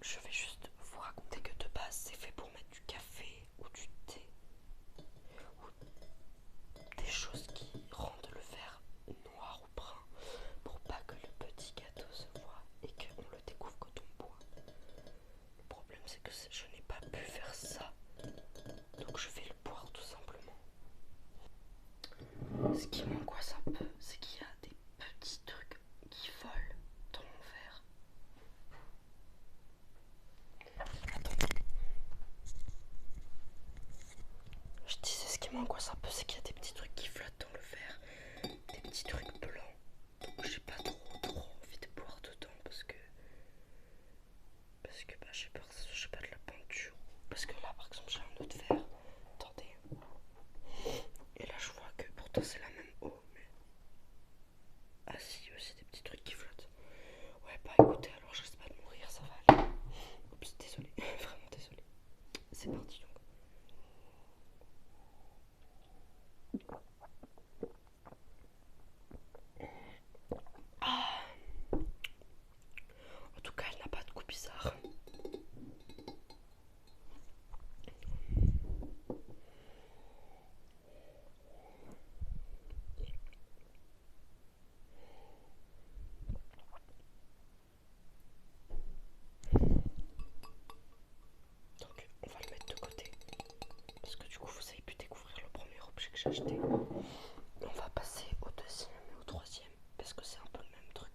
je vais juste vous raconter que de base c'est fait pour mettre du café ou du thé ou des choses qui rendent le verre noir ou brun pour pas que le petit gâteau se voit et qu'on le découvre quand on boit. Le problème c'est que je n'ai pas pu faire ça, donc je vais le boire tout simplement. Ce qui m'angoisse un peu, c'est qu'il y a des petits trucs qui volent dans mon verre. Attendez. Je disais, ce qui m'angoisse un peu, c'est qu'il y a des petits trucs qui flottent dans le verre. Des petits trucs blancs. Donc j'ai pas trop envie de boire dedans parce que bah, j'ai peur que je sais pas de la peinture. Parce que là par exemple j'ai un autre verre. Attendez. Et là je vois que pourtant c'est la même eau. Mais... ah si, c'est des petits trucs qui flottent. Ouais bah écoutez, alors je risque pas de mourir, ça va aller. Oups, désolé, vraiment désolé. C'est parti donc. En tout cas, elle n'a pas de goût bizarre. Donc, on va le mettre de côté. Parce que du coup, vous avez pu découvrir le premier objet que j'ai acheté. On va passer au deuxième et au troisième. Parce que c'est un peu le même truc.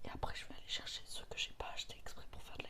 Et après, je vais aller chercher ceux que j'ai pas acheté exprès pour faire de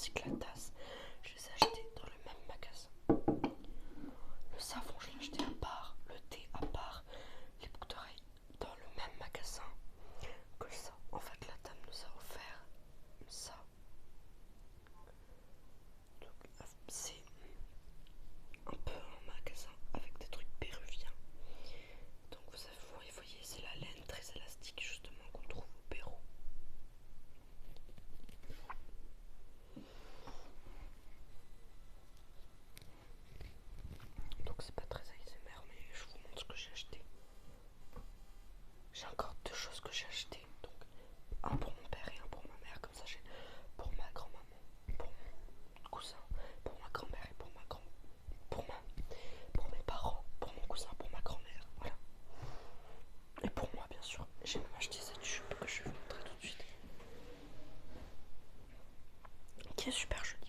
ainsi que la tasse, je les ai achetés dans le même magasin. Le savon, je l'ai acheté à part, le thé à part, les boucles d'oreilles dans le même magasin que ça. En fait, la dame nous a offert ça. Donc, c'est un peu un magasin avec des trucs péruviens. Donc, vous voyez, c'est la laine très élastique justement qu'on trouve au Pérou. Donc c'est pas très ASMR, mais je vous montre ce que j'ai acheté. J'ai encore deux choses que j'ai achetées. Donc un pour mon père et un pour ma mère. Comme ça j'ai pour ma grand-maman, pour mon cousin, pour ma grand-mère et pour mes parents, pour mon cousin, pour ma grand-mère. Voilà. Et pour moi bien sûr. J'ai même acheté cette jupe que je vais vous montrer tout de suite. Qui est super jolie.